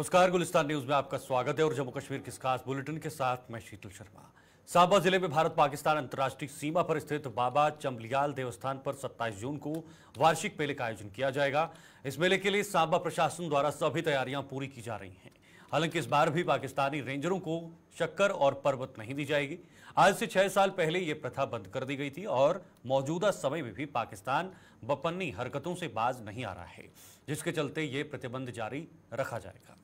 नमस्कार, गुलिस्तान न्यूज में आपका स्वागत है और जम्मू कश्मीर के इस खास बुलेटिन के साथ मैं शीतल शर्मा। सांबा जिले में भारत पाकिस्तान अंतर्राष्ट्रीय सीमा पर स्थित बाबा चंबलियाल देवस्थान पर 27 जून को वार्षिक मेले का आयोजन किया जाएगा। इस मेले के लिए सांबा प्रशासन द्वारा सभी तैयारियां पूरी की जा रही हैं। हालांकि इस बार भी पाकिस्तानी रेंजरों को शक्कर और पर्वत नहीं दी जाएगी। आज से 6 साल पहले ये प्रथा बंद कर दी गई थी और मौजूदा समय में भी पाकिस्तान बपन्नी हरकतों से बाज नहीं आ रहा है, जिसके चलते ये प्रतिबंध जारी रखा जाएगा।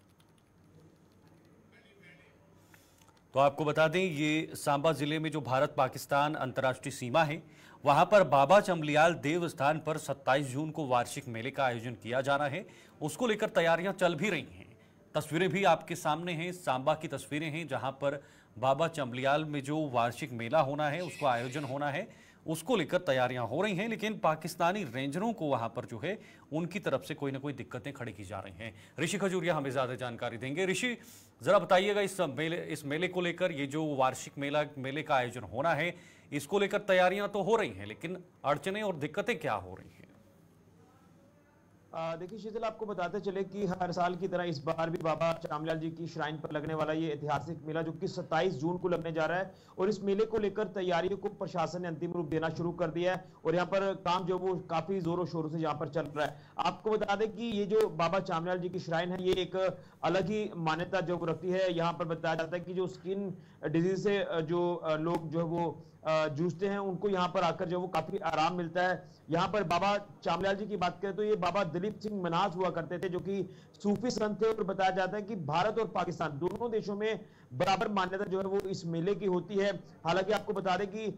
तो आपको बता दें, ये सांबा जिले में जो भारत पाकिस्तान अंतर्राष्ट्रीय सीमा है, वहां पर बाबा चंबलियाल देवस्थान पर 27 जून को वार्षिक मेले का आयोजन किया जाना है। उसको लेकर तैयारियां चल भी रही हैं। तस्वीरें भी आपके सामने हैं, सांबा की तस्वीरें हैं, जहां पर बाबा चंबलियाल में जो वार्षिक मेला होना है, उसका आयोजन होना है, उसको लेकर तैयारियां हो रही हैं। लेकिन पाकिस्तानी रेंजरों को वहां पर जो है उनकी तरफ से कोई ना कोई दिक्कतें खड़ी की जा रही हैं। ऋषि खजूरिया हमें ज्यादा जानकारी देंगे। ऋषि, जरा बताइएगा इस मेले को लेकर, ये जो वार्षिक मेले का आयोजन होना है, इसको लेकर तैयारियां तो हो रही हैं, लेकिन अड़चने और दिक्कतें क्या हो रही हैं? देखिए शीतल, आपको बताते चले कि हर साल की तरह इस बार भी बाबा चंबलियाल जी की श्राइन पर लगने वाला ये ऐतिहासिक मेला जो कि 27 जून को लगने जा रहा है, और इस मेले को लेकर तैयारियों को प्रशासन ने अंतिम रूप देना शुरू कर दिया है और यहाँ पर काम जो वो काफी जोरों शोरों से यहाँ पर चल रहा है। आपको बता दें कि ये जो बाबा चंबलियाल जी की श्राइन है, ये एक अलग ही मान्यता जो रखती है। यहाँ पर बताया जाता है कि जो स्किन डिजीज से जो लोग जो है वो जूझते हैं, उनको यहाँ पर आकर जो वो काफी आराम मिलता है। यहाँ पर बाबा चंबलियाल जी की बात करें तो ये बाबा दिलीप सिंह मनास हुआ करते थे, जो कि सूफी संत थे, और बताया जाता है कि भारत और पाकिस्तान दोनों देशों में बराबर मान्यता जो है वो इस मेले की होती है। हालांकि आपको बता दें कि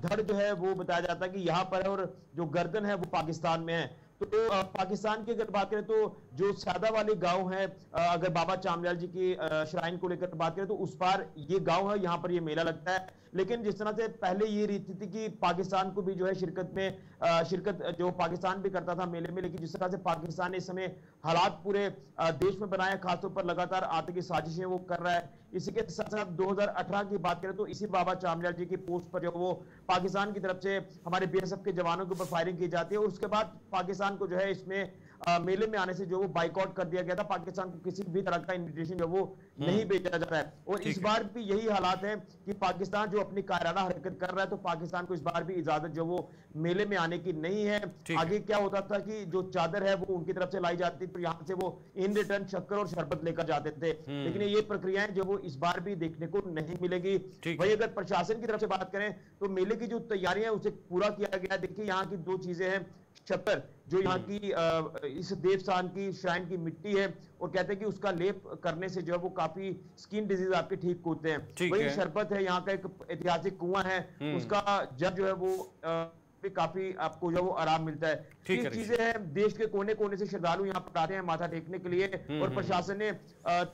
धड़ जो है वो बताया जाता है कि यहाँ पर है और जो गर्दन है वो पाकिस्तान में है। तो पाकिस्तान की अगर बात करें तो जो सादा वाले गांव है, अगर बाबा चंबलियाल जी की श्राइन को लेकर बात करें तो उस पार ये गांव है, यहाँ पर ये मेला लगता है। लेकिन जिस तरह से पहले ये रीति थी कि पाकिस्तान को भी जो है शिरकत जो पाकिस्तान भी करता था मेले में, लेकिन जिस तरह से पाकिस्तान ने इस समय हालात पूरे देश में बनाए, खासतौर पर लगातार आतंकी साजिशें वो कर रहा है। इसी के साथ साथ 2018 की बात करें तो इसी बाबा चंबलियाल जी की पोस्ट पर जो वो पाकिस्तान की तरफ से हमारे बीएसएफ के जवानों के ऊपर फायरिंग की जाती है, और उसके बाद पाकिस्तान को जो है इसमें मेले में आने से जो वो बाइकआउट कर दिया गया था। पाकिस्तान को किसी भी तरह का इन्विटेशन जो वो नहीं भेजा जा रहा है, और इस बार भी यही हालात है कि पाकिस्तान जो अपनी कायराना हरकत कर रहा है, तो पाकिस्तान को इस बार भी इजाजत जो वो मेले में आने की नहीं है। आगे क्या होता था कि जो चादर है वो उनकी तरफ से लाई जाती, तो यहाँ से वो इन रिटर्न शक्कर और शरबत लेकर जाते थे। लेकिन ये प्रक्रियाएं जो वो इस बार भी देखने को नहीं मिलेगी। वही अगर प्रशासन की तरफ से बात करें तो मेले की जो तैयारियां उसे पूरा किया गया। देखिए यहाँ की दो चीजें हैं, शक्कर जो यहाँ की इस देवस्थान की श्राइन की मिट्टी है, और कहते हैं कि उसका लेप करने से जो है वो काफी स्किन डिजीज आपके ठीक होते हैं। वही शरबत है, यहाँ का एक ऐतिहासिक कुआं है, उसका जल जो है वो भी काफी आपको जो वो आराम मिलता है। ये चीजें हैं, देश के कोने कोने से श्रद्धालु यहाँ पर आते हैं माथा टेकने के लिए, और प्रशासन ने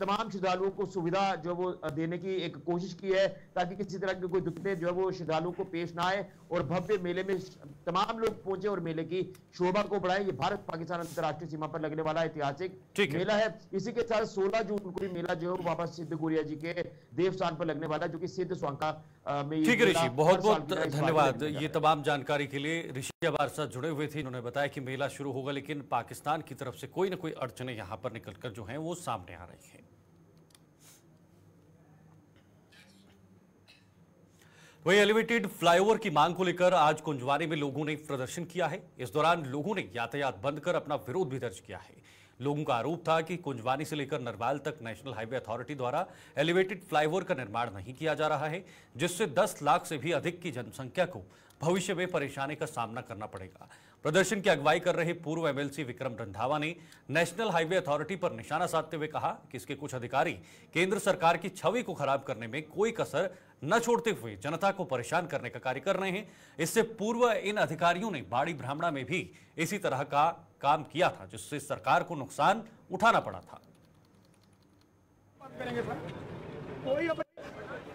तमाम श्रद्धालुओं को सुविधा जो वो देने की एक कोशिश की है, ताकि किसी तरह की कोई दिक्कतें जो है वो श्रद्धालुओं को पेश ना आए, और भव्य मेले में तमाम लोग पहुंचे और मेले की शोभा को बढ़ाए। ये भारत पाकिस्तान अंतर्राष्ट्रीय सीमा पर लगने वाला ऐतिहासिक मेला है। इसी के साथ 16 जून को भी मेला जो है बाबा सिद्ध गोरिया जी के देवस्थान पर लगने वाला है, जो कि सिद्ध स्वांका में। ठीक है ऋषि, बहुत बहुत धन्यवाद ये तमाम जानकारी के लिए। ऋषि हमारे साथ जुड़े हुए थे, इन्होंने बताया कि मेला शुरू होगा, लेकिन पाकिस्तान की तरफ से कोई ना कोई अड़चने यहां पर निकलकर जो हैं वो सामने आ रही हैं। वही एलिवेटेड फ्लाईओवर की मांग को लेकर आज कुंजवानी में लोगों ने प्रदर्शन किया है। इस दौरान लोगों ने यातायात बंद कर अपना विरोध भी दर्ज किया है। लोगों का आरोप था कि कुंजवानी से लेकर नरवाल तक नेशनल हाईवे अथॉरिटी द्वारा एलिवेटेड फ्लाईओवर का निर्माण नहीं किया जा रहा है, जिससे 10 लाख से भी अधिक की जनसंख्या को भविष्य में परेशानी का सामना करना पड़ेगा। प्रदर्शन की अगुवाई कर रहे पूर्व एमएलसी विक्रम रंधावा ने नेशनल हाईवे अथॉरिटी पर निशाना साधते हुए कहा कि इसके कुछ अधिकारी केंद्र सरकार की छवि को खराब करने में कोई कसर न छोड़ते हुए जनता को परेशान करने का कार्य कर रहे हैं। इससे पूर्व इन अधिकारियों ने बाड़ी ब्राह्मणा में भी इसी तरह का काम किया था, जिससे सरकार को नुकसान उठाना पड़ा था।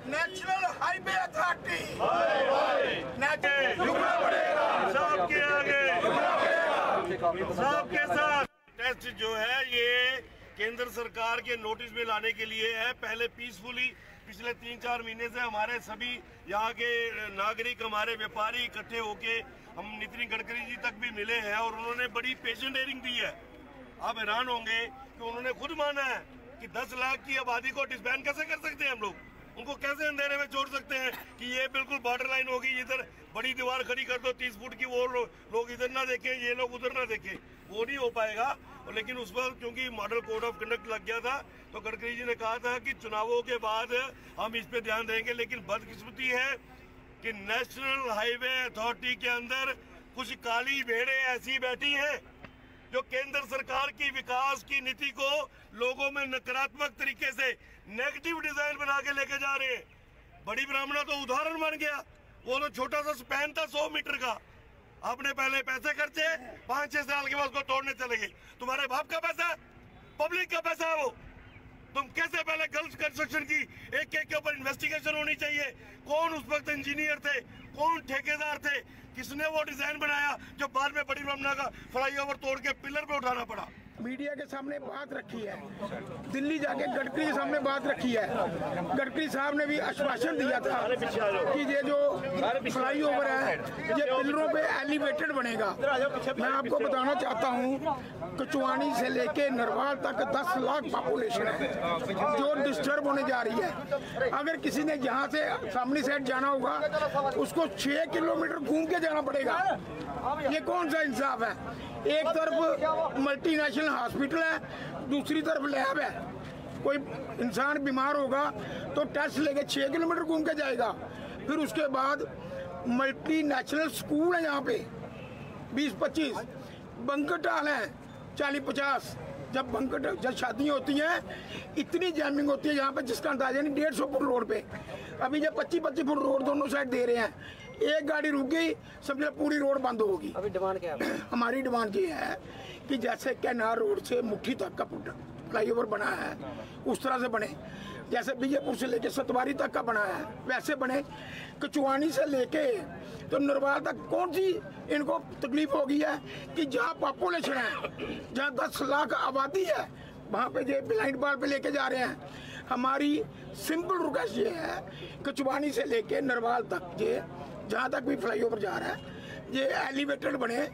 नेशनल हाईवे अथॉरिटी सबके साथ टेस्ट जो है ये केंद्र सरकार के नोटिस में लाने के लिए है। पहले पीसफुली पिछले 3-4 महीने से हमारे सभी यहाँ के नागरिक, हमारे व्यापारी इकट्ठे होके हम नितिन गडकरी जी तक भी मिले हैं, और उन्होंने बड़ी पेशेंट हियरिंग दी है। आप हैरान होंगे कि उन्होंने खुद माना है कि 10 लाख की आबादी को डिसबैंड कैसे कर सकते हैं हम लोग? उनको कैसे अंधेरे में छोड़ सकते हैं कि ये बिल्कुल बॉर्डर लाइन होगी, इधर बड़ी दीवार खड़ी कर दो 30 फुट की, वो लोग इधर ना देखें, ये लोग उधर ना देखें, वो नहीं हो पाएगा। लेकिन उस पर क्योंकि मॉडल कोड ऑफ कंडक्ट लग गया था, तो गडकरी जी ने कहा था कि चुनावों के बाद हम इस पे ध्यान देंगे। लेकिन बदकिस्मती है कि नेशनल हाईवे अथॉरिटी के अंदर कुछ काली भेड़ें ऐसी बैठी हैं जो केंद्र सरकार की विकास की नीति को लोगों में नकारात्मक तरीके से नेगेटिव डिजाइन बना के लेके जा रहे हैं। बड़ी ब्राह्मणा तो उदाहरण बन गया, वो तो छोटा सा स्पैन था 100 मीटर का, आपने पहले पैसे खर्चे, 5-6 साल के बाद उसको तोड़ने चले गए। तुम्हारे बाप का पैसा है, पब्लिक का पैसा है वो। तुम कैसे पहले गर्ल्स कंस्ट्रक्शन की एक के ऊपर इन्वेस्टिगेशन होनी चाहिए, कौन उस वक्त इंजीनियर थे, कौन ठेकेदार थे, किसने वो डिजाइन बनाया जो बाद में बड़ी ब्रह्मणा का फ्लाईओवर तोड़ के पिलर पे उठाना पड़ा। मीडिया के सामने बात रखी है, दिल्ली जाके गडकरी के सामने बात रखी है। गडकरी साहब ने भी आश्वासन दिया था कि ये जो फ्लाईओवर है ये पिलरों पे एलिवेटेड बनेगा। मैं आपको बताना चाहता हूँ कचुवानी से लेके नरवाल तक 10 लाख पॉपुलेशन है जो डिस्टर्ब होने जा रही है। अगर किसी ने यहाँ से सामने साइड जाना होगा उसको 6 किलोमीटर घूम के जाना पड़ेगा। ये कौन सा इंसाफ है? एक तरफ मल्टीनेशनल हॉस्पिटल है, दूसरी तरफ लैब है। कोई इंसान बीमार होगा तो टेस्ट लेके 6 किलोमीटर घूम के जाएगा। फिर उसके बाद मल्टीनेशनल स्कूल है यहाँ पे 20-25, बंकट हॉल है 40-50। जब शादियाँ होती हैं इतनी जैमिंग होती है यहाँ पे जिसका अंदाजा नहीं। 150 फुट रोड पे अभी जब 25-25 फुट रोड दोनों साइड दे रहे हैं, एक गाड़ी रुक गई समझे पूरी रोड बंद होगी। अभी डिमांड क्या है? हमारी डिमांड ये है कि जैसे कैनार रोड से मुट्ठी तक का फ्लाईओवर बना है उस तरह से बने, जैसे बीजेपुर से लेके सतवारी तक का बना है वैसे बने। कचुवानी से लेके तो नरवाल तक कौन सी इनको तकलीफ हो गई है कि जहाँ पॉपुलेशन है, जहाँ 10 लाख आबादी है, वहाँ पे जो ब्लाइंड बार पे लेके जा रहे हैं। हमारी सिंपल रिक्वेस्ट ये है कचुवानी से लेके नरवाल तक ये जहाँ तक भी फ्लाईओवर जा रहा है ये एलिवेटेड बने।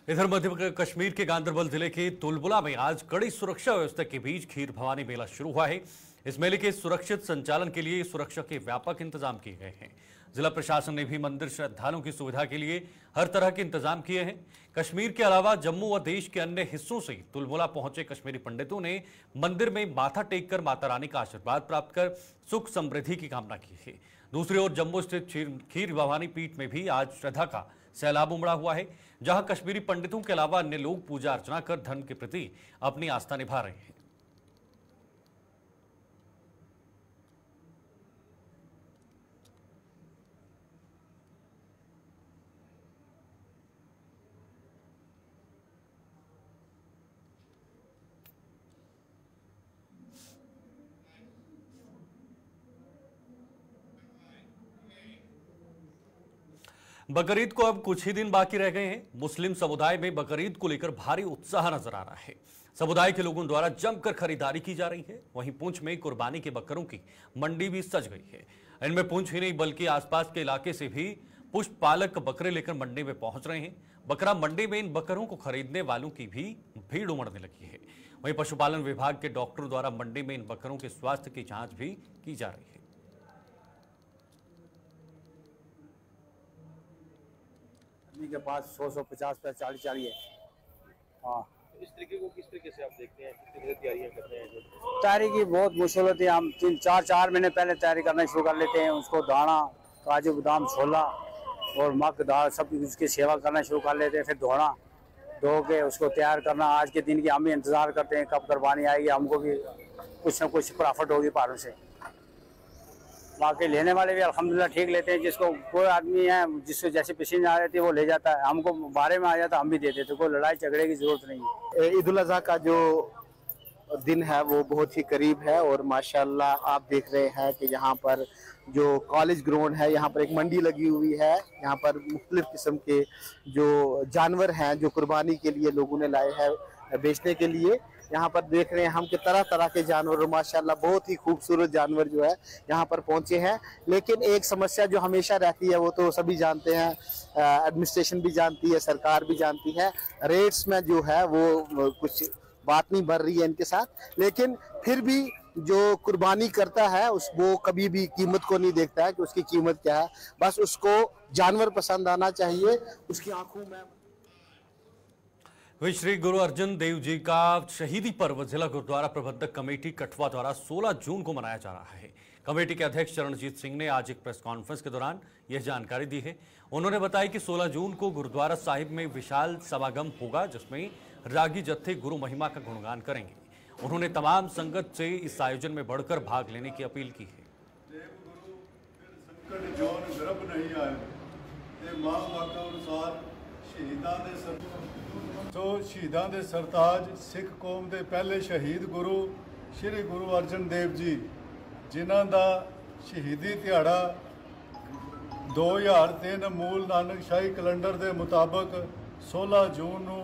इधर मध्य कश्मीर के गांदरबल जिले के तुलबुला में आज कड़ी सुरक्षा व्यवस्था के बीच खीर भवानी मेला शुरू हुआ है। इस मेले के सुरक्षित संचालन के लिए सुरक्षा के व्यापक इंतजाम किए गए हैं। जिला प्रशासन ने भी मंदिर श्रद्धालुओं की सुविधा के लिए हर तरह के इंतजाम किए हैं। कश्मीर के अलावा जम्मू व देश के अन्य हिस्सों से तुलबुला पहुंचे कश्मीरी पंडितों ने मंदिर में माथा टेककर माता रानी का आशीर्वाद प्राप्त कर सुख समृद्धि की कामना की है। दूसरी ओर जम्मू स्थित खीर भवानी पीठ में भी आज श्रद्धा का सैलाब उमड़ा हुआ है, जहां कश्मीरी पंडितों के अलावा अन्य लोग पूजा अर्चना कर धर्म के प्रति अपनी आस्था निभा रहे हैं। बकरीद को अब कुछ ही दिन बाकी रह गए हैं। मुस्लिम समुदाय में बकरीद को लेकर भारी उत्साह नजर आ रहा है। समुदाय के लोगों द्वारा जमकर खरीदारी की जा रही है। वहीं पुंछ में कुर्बानी के बकरों की मंडी भी सज गई है। इनमें पुंछ ही नहीं बल्कि आसपास के इलाके से भी पुष्प पालक बकरे लेकर मंडी में पहुंच रहे हैं। बकरा मंडी में इन बकरों को खरीदने वालों की भी भीड़ उमड़ने लगी है। वहीं पशुपालन विभाग के डॉक्टरों द्वारा मंडी में इन बकरों के स्वास्थ्य की जांच भी की जा रही है। के पास 100-150 पे 40 है। हाँ, इस तरीके को किस तरीके से आप देखते हैं, किस तरीके से तैयारियां करते हैं? तैयारी की बहुत मुश्किल होती है। हम 3-4 महीने पहले तैयारी करना शुरू कर लेते हैं। उसको दाना, काजू बादाम, छोला और मक दाल सब उसकी सेवा करना शुरू कर लेते हैं। फिर धो के उसको तैयार करना। आज के दिन की हम भी इंतजार करते हैं कब कुर्बानी आएगी, हमको भी कुछ न कुछ प्रॉफिट होगी पहाड़ों से। बाकी लेने वाले भी अल्हम्दुलिल्लाह ठीक लेते हैं। जिसको कोई आदमी है जिसको जैसे पसीने आ जाती है वो ले जाता है, हमको बारे में आ जाता है हम भी दे देते। कोई लड़ाई झगड़े की जरूरत नहीं है। ईद उल अज़हा का जो दिन है वो बहुत ही करीब है और माशाल्लाह आप देख रहे हैं कि यहाँ पर जो कॉलेज ग्राउंड है यहाँ पर एक मंडी लगी हुई है। यहाँ पर मुख्तलिफ किस्म के जो जानवर हैं जो कुर्बानी के लिए लोगों ने लाए हैं बेचने के लिए। यहाँ पर देख रहे हैं हम कि तरह तरह के जानवर माशाल्लाह बहुत ही खूबसूरत जानवर जो है यहाँ पर पहुँचे हैं। लेकिन एक समस्या जो हमेशा रहती है वो तो सभी जानते हैं, एडमिनिस्ट्रेशन भी जानती है, सरकार भी जानती है, रेट्स में जो है वो कुछ बात नहीं बढ़ रही है इनके साथ, लेकिन फिर भी जो कुर्बानी करता है वो कभी भी कीमत को नहीं देखता है कि उसकी कीमत क्या है, बस उसको जानवर पसंद आना चाहिए, उसकी आंखों में। श्री गुरु अर्जन देव जी का शहीदी पर्व जिला गुरुद्वारा प्रबंधक कमेटी कठुआ द्वारा 16 जून को मनाया जा रहा है। कमेटी के अध्यक्ष चरणजीत सिंह ने आज एक प्रेस कॉन्फ्रेंस के दौरान यह जानकारी दी है। उन्होंने बताया कि 16 जून को गुरुद्वारा साहिब में विशाल समागम होगा, जिसमें रागी जत्थे गुरु महिमा का गुणगान करेंगे। उन्होंने तमाम संगत से इस आयोजन में बढ़कर भाग लेने की अपील की है। शहीदां दे सरताज सिख कौम के पहले शहीद गुरु श्री गुरु अर्जन देव जी, जिन्हां दा शहीदी दिहाड़ा 2003 मूल नानक शाही कैलेंडर के मुताबक 16 जून नूं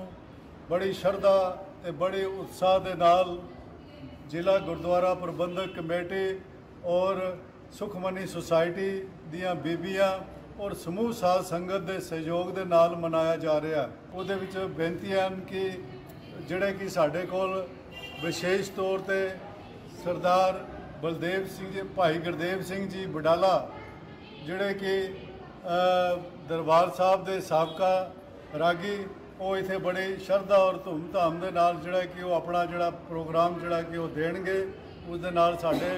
बड़ी शरधा ते बड़े उत्साह के नाल जिला गुरुद्वारा प्रबंधक कमेटी और सुखमनी सोसाइटी दियां बीबियां और समूह साध संगत के सहयोग के नाल मनाया जा रहा है। उहदे विच बेनतियां हैं कि जिहड़े कि साडे कोल विशेष तौर पे सरदार बलदेव सिंह जी, भाई गुरदेव सिंह जी बडाला, जिहड़े कि दरबार साहब के साबका रागी, वो इत्थे बड़ी शरधा और धूमधाम के नाल जिहड़ा कि वो अपना जिहड़ा प्रोग्राम जिहड़ा कि वो देणगे। उस दे नाल साडे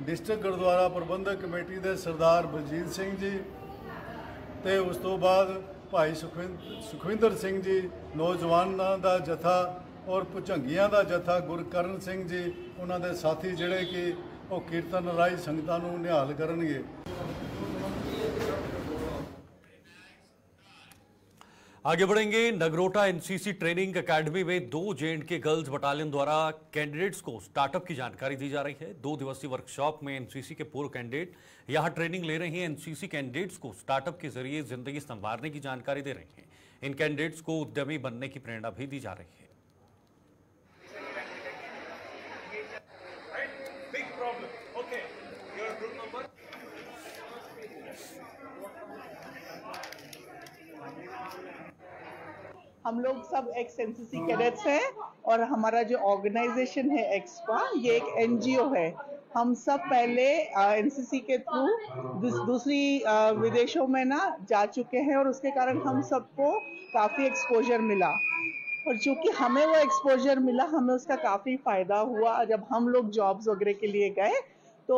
डिस्ट्रिक्ट गुरुद्वारा प्रबंधक कमेटी के सरदार बलजीत सिंह जी ते उस तो बाद भाई सुखविंदर सिंह जी, नौजवानों का जत्था और भुजंगियां का जत्था गुरकरण सिंह जी, उन्होंने साथी जिहड़े कि वो कीर्तन राही संगतां नूं निहाल करनगे। आगे बढ़ेंगे। नगरोटा एनसीसी ट्रेनिंग एकेडमी में 2 J&K गर्ल्स बटालियन द्वारा कैंडिडेट्स को स्टार्टअप की जानकारी दी जा रही है। 2 दिवसीय वर्कशॉप में एनसीसी के पूर्व कैंडिडेट यहां ट्रेनिंग ले रहे हैं। एनसीसी कैंडिडेट्स को स्टार्टअप के जरिए जिंदगी संवारने की जानकारी दे रहे हैं। इन कैंडिडेट्स को उद्यमी बनने की प्रेरणा भी दी जा रही है। हम लोग सब एक्स एनसीसी कैडेट्स हैं और हमारा जो ऑर्गेनाइजेशन है एक्सपा, ये एक एनजीओ है। हम सब पहले एनसीसी के थ्रू दूसरी विदेशों में ना जा चुके हैं और उसके कारण हम सबको काफ़ी एक्सपोजर मिला, और चूंकि हमें वो एक्सपोजर मिला, हमें उसका काफ़ी फ़ायदा हुआ। जब हम लोग जॉब्स वगैरह के लिए गए तो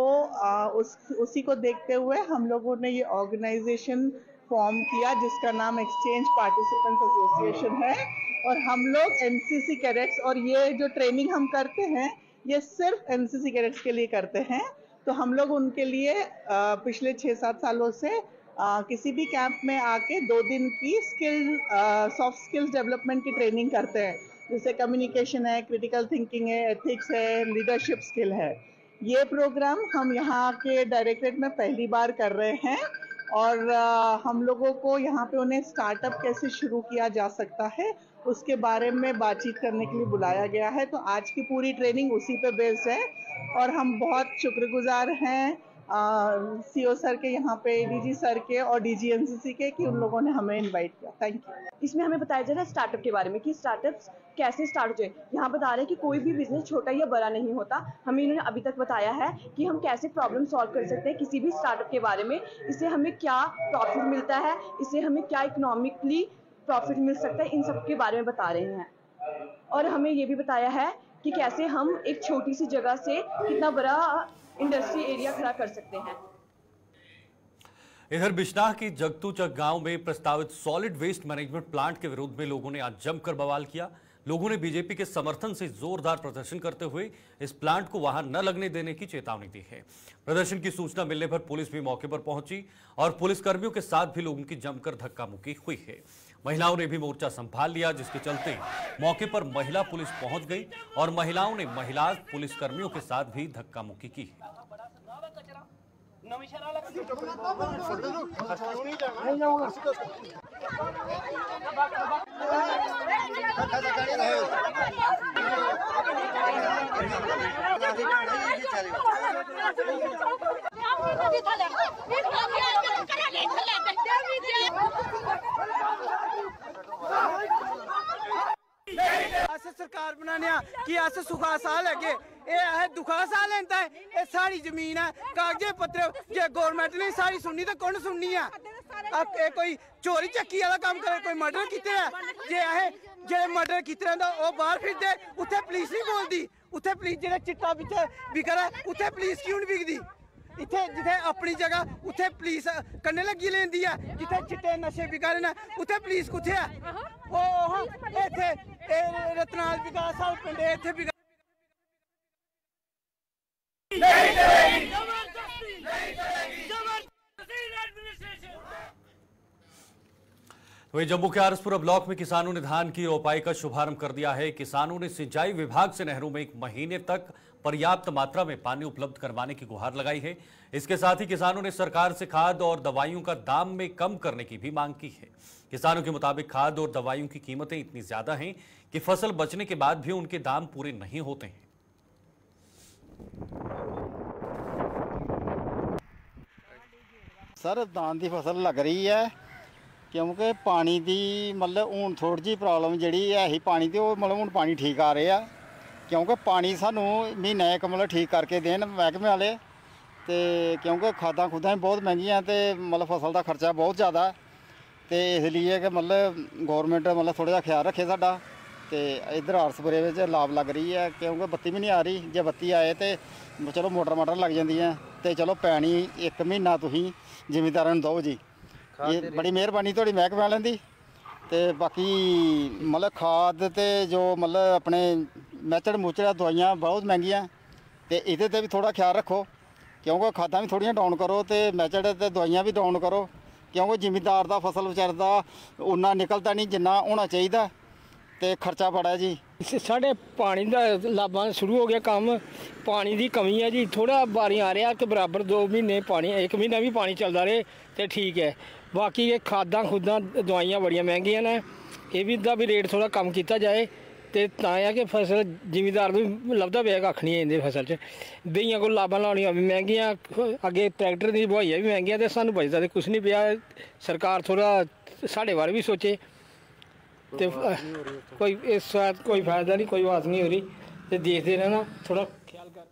उसी को देखते हुए हम लोगों ने ये ऑर्गेनाइजेशन फॉर्म किया जिसका नाम एक्सचेंज पार्टिसिपेंट्स एसोसिएशन है। और हम लोग एनसीसी कैडेट्स, और ये जो ट्रेनिंग हम करते हैं ये सिर्फ एनसीसी कैडेट्स के लिए करते हैं। तो हम लोग उनके लिए पिछले 6-7 सालों से किसी भी कैंप में आके 2 दिन की सॉफ्ट स्किल्स डेवलपमेंट की ट्रेनिंग करते हैं, जैसे कम्युनिकेशन है, क्रिटिकल थिंकिंग है, एथिक्स है, लीडरशिप स्किल है। ये प्रोग्राम हम यहाँ के डायरेक्टरेट में पहली बार कर रहे हैं और हम लोगों को यहाँ पे उन्हें स्टार्टअप कैसे शुरू किया जा सकता है उसके बारे में बातचीत करने के लिए बुलाया गया है। तो आज की पूरी ट्रेनिंग उसी पे बेस्ड है और हम बहुत शुक्रगुजार हैं सीओ सर के, यहाँ पे डीजी सर के और डीजी एनसीसी के, कि उन लोगों ने हमें इनवाइट किया। Thank you. इसमें हमें बताया जा रहा है स्टार्टअप के बारे में कि स्टार्टअप्स कैसे स्टार्ट हो जाए। यहाँ बता रहे हैं कि कोई भी बिजनेस छोटा या बड़ा नहीं होता। हमें इन्होंने अभी तक बताया है कि हम कैसे प्रॉब्लम सॉल्व कर सकते हैं किसी भी स्टार्टअप के बारे में, इससे हमें क्या प्रॉफिट मिलता है, इससे हमें क्या इकोनॉमिकली प्रॉफिट मिल सकता है, इन सब के बारे में बता रहे हैं। और हमें ये भी बताया है कि कैसे हम एक छोटी सी जगह से कितना बड़ा इंडस्ट्री एरिया खड़ा कर सकते हैं। इधर बिश्नाह की जगतूचक गांव में प्रस्तावित सॉलिड वेस्ट मैनेजमेंट प्लांट के विरोध में लोगों ने आज जमकर बवाल किया। लोगों ने बीजेपी के समर्थन से जोरदार प्रदर्शन करते हुए इस प्लांट को वहां न लगने देने की चेतावनी दी है। प्रदर्शन की सूचना मिलने पर पुलिस भी मौके पर पहुंची और पुलिसकर्मियों के साथ भी लोगों की जमकर धक्का मुक्की हुई है। महिलाओं ने भी मोर्चा संभाल लिया, जिसके चलते मौके पर महिला पुलिस पहुंच गई और महिलाओं ने महिला पुलिसकर्मियों के साथ भी धक्का मुक्की की है। सरकार बनाने कि अस सुखा साह लैगे, एह् अस दुखा साह लैंदा है। एह् साढ़ी जमीन है, कागजे पत्तर, जे गौरमेंट ने सारी सुननी तो कु'न सुननी है? कोई चोरी चक्की वाला कम्म करे, कोई मर्डर कीते है, जे अस जे मर्डर कीते होंदा ओह् बाहर फिरदे, उत्थे पुलिस नहीं बोलदी। उत्थे पुलिस जेह्ड़ा चिट्टा बिच बिका दा उत्थे पुलिस क्यों नहीं बिकदी? इत्थे जिथे अपनी जगह उत्थे पुलिस कन्नै लगी लेंदी है, जिथे चिट्टे नशे बिका रहे न उत्थे पुलिस कुत्थे है? ओह इत्थे रतनाल बिका, साल पिंड इत्थे बिका। वहीं जम्मू के आरसपुरा ब्लॉक में किसानों ने धान की रोपाई का शुभारंभ कर दिया है। किसानों ने सिंचाई विभाग से नहरों में 1 महीने तक पर्याप्त मात्रा में पानी उपलब्ध करवाने की गुहार लगाई है। इसके साथ ही किसानों ने सरकार से खाद और दवाइयों का दाम में कम करने की भी मांग की है। किसानों के मुताबिक खाद और दवाइयों की कीमतें इतनी ज्यादा हैं कि फसल बचने के बाद भी उनके दाम पूरे नहीं होते हैं। सर धान की फसल लग रही है क्योंकि पानी की मतलब हूँ थोड़ी जी प्रॉब्लम जी है ही पानी की, मतलब हूँ पानी ठीक आ रहे हैं क्योंकि पानी सानू महीना एक मतलब ठीक करके देन महकमे वाले, तो क्योंकि खादा खुदा भी बहुत महंगियां तो मतलब फसल का खर्चा बहुत ज़्यादा है, तो इसलिए कि मतलब गौरमेंट मतलब थोड़ा जहा ख्याल रखे साडा। तो इधर आरसपुरे में लाभ लग रही है क्योंकि बत्ती भी नहीं आ रही, जे बत्ती आए तो चलो मोटर माटर लग जाती हैं, तो चलो पैनी 1 महीना तुसीं जिमींदारां नूं दो जी, ये बड़ी मेहरबानी थोड़ी महकमे वालों की। तो बाकी मतलब खाद तो जो मतलब अपने मैचड़ मूचड़ दवाइयाँ बहुत महंगियां, तो ये भी थोड़ा ख्याल रखो क्योंकि खादा भी थोड़ियां डाउन करो, तो मैचड़ तो दवाइयाँ भी डाउन करो क्योंकि जिमींदार का फसल बेचारे का उन्ना निकलता नहीं जिन्ना होना चाहिए, तो खर्चा बड़ा है जी। साढ़े पानी का लाभा शुरू हो गया काम, पानी की कमी है जी, थोड़ा बारी आ रहा कि बराबर 2 महीने पानी 1 महीना भी पानी चलता रहे तो ठीक है। बाकी ये खादा खुदा दवाइयाँ बड़ियां महंगियां ने, ये भी रेट थोड़ा कम किया जाए तो तां कि फसल जिमींदार भी लभदा पिया कक्ख नहीं इंदी फसल च। बेइयां को लाभां लाउणियां भी महंगियां, अगे ट्रैक्टर की बुआइयां भी महंगियां, तो सानूं बचदा ते कुछ नहीं पिया। सरकार थोड़ा साढ़े बारे भी सोचे, तो कोई इस बात कोई फायदा नहीं, कोई बात नहीं हो रही, तो देखते रहना थोड़ा ख्याल कर।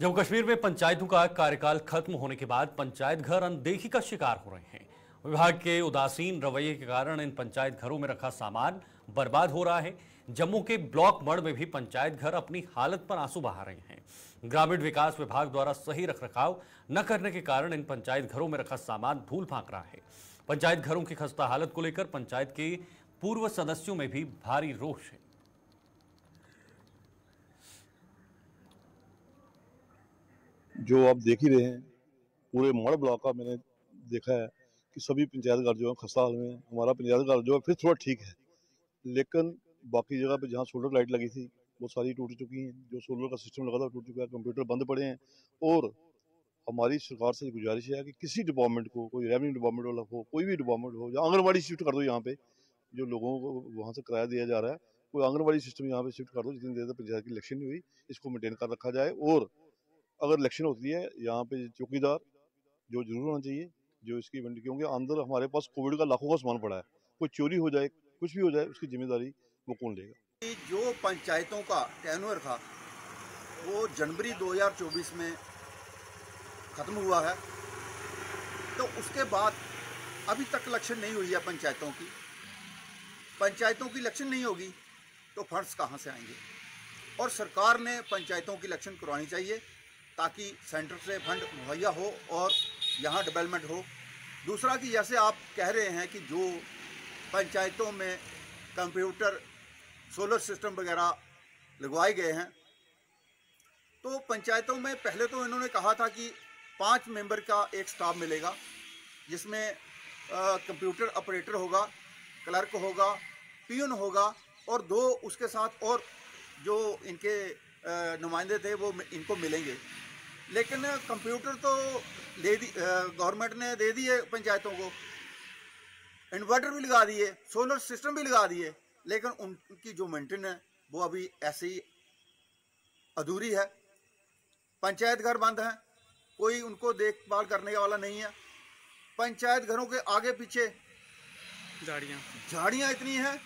जम्मू कश्मीर में पंचायतों का कार्यकाल खत्म होने के बाद पंचायत घर अनदेखी का शिकार हो रहे हैं। विभाग के उदासीन रवैये के कारण इन पंचायत घरों में रखा सामान बर्बाद हो रहा है। जम्मू के ब्लॉक मड़ में भी पंचायत घर अपनी हालत पर आंसू बहा रहे हैं। ग्रामीण विकास विभाग द्वारा सही रखरखाव न करने के कारण इन पंचायत घरों में रखा सामान धूल फांक रहा है। पंचायत घरों की खस्ता हालत को लेकर पंचायत के पूर्व सदस्यों में भी भारी रोष है। जो आप देख ही रहे हैं, पूरे मड़ ब्लॉक का मैंने देखा है कि सभी पंचायत घर जो है खस्ता हाल में। हमारा पंचायत घर जो है फिर थोड़ा ठीक है, लेकिन बाकी जगह पे जहाँ सोलर लाइट लगी थी वो सारी टूट चुकी हैं। जो सोलर का सिस्टम लगा था टूट चुका है, कंप्यूटर बंद पड़े हैं। और हमारी सरकार से गुजारिश है कि किसी डिपार्टमेंट को, कोई रेवेन्यू डिपार्टमेंट वाला हो, कोई भी डिपार्टमेंट हो, या आंगनबाड़ी शिफ्ट कर दो यहाँ पे, जो लोगों को वहाँ से किराया दिया जा रहा है, कोई आंगनबाड़ी सिस्टम यहाँ पे शिफ्ट कर दो। जितनी देर तक पंचायत की इलेक्शन नहीं हुई इसको मेंटेन कर रखा जाए। और अगर इलेक्शन होती है यहाँ पे चौकीदार जो जरूर होना चाहिए, जो इसकी इवेंट, क्योंकि अंदर हमारे पास कोविड का लाखों का सामान पड़ा है, कोई चोरी हो जाए कुछ भी हो जाए उसकी जिम्मेदारी वो कौन लेगा। जो पंचायतों का टेन्योर था वो जनवरी 2024 में ख़त्म हुआ है, तो उसके बाद अभी तक इलेक्शन नहीं हुई है पंचायतों की। पंचायतों की इलेक्शन नहीं होगी तो फंड्स कहाँ से आएंगे? और सरकार ने पंचायतों की इलेक्शन करवानी चाहिए ताकि सेंटर से फंड मुहैया हो और यहाँ डेवलपमेंट हो। दूसरा कि जैसे आप कह रहे हैं कि जो पंचायतों में कंप्यूटर सोलर सिस्टम वगैरह लगवाए गए हैं, तो पंचायतों में पहले तो इन्होंने कहा था कि 5 मेंबर का एक स्टाफ मिलेगा, जिसमें कंप्यूटर ऑपरेटर होगा, क्लर्क होगा, पियून होगा और 2 उसके साथ और जो इनके नुमाइंदे थे वो इनको मिलेंगे। लेकिन कंप्यूटर तो गवर्नमेंट ने दे दिए पंचायतों को, इन्वर्टर भी लगा दिए, सोलर सिस्टम भी लगा दिए, लेकिन उनकी जो मेंटेन है वो अभी ऐसे ही अधूरी है। पंचायत घर बंद हैं, कोई उनको देखभाल करने वाला नहीं है। पंचायत घरों के आगे पीछे झाड़ियाँ इतनी हैं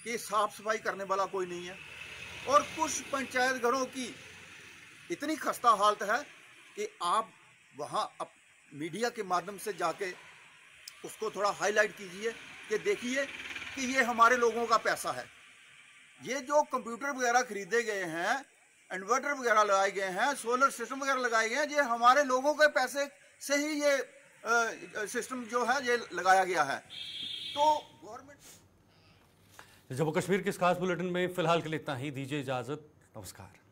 कि साफ सफाई करने वाला कोई नहीं है। और कुछ पंचायत घरों की इतनी खस्ता हालत है कि आप वहाँ मीडिया के माध्यम से जाके उसको थोड़ा हाईलाइट कीजिए कि देखिए कि ये हमारे लोगों का पैसा है। ये जो कंप्यूटर वगैरह खरीदे गए हैं, इन्वर्टर वगैरह लगाए गए हैं, सोलर सिस्टम वगैरह लगाए गए हैं, ये हमारे लोगों के पैसे से ही ये सिस्टम जो है ये लगाया गया है। तो गवर्नमेंट जम्मू कश्मीर के इस खास बुलेटिन में फिलहाल के लिए इतना ही। दीजिए इजाजत, नमस्कार।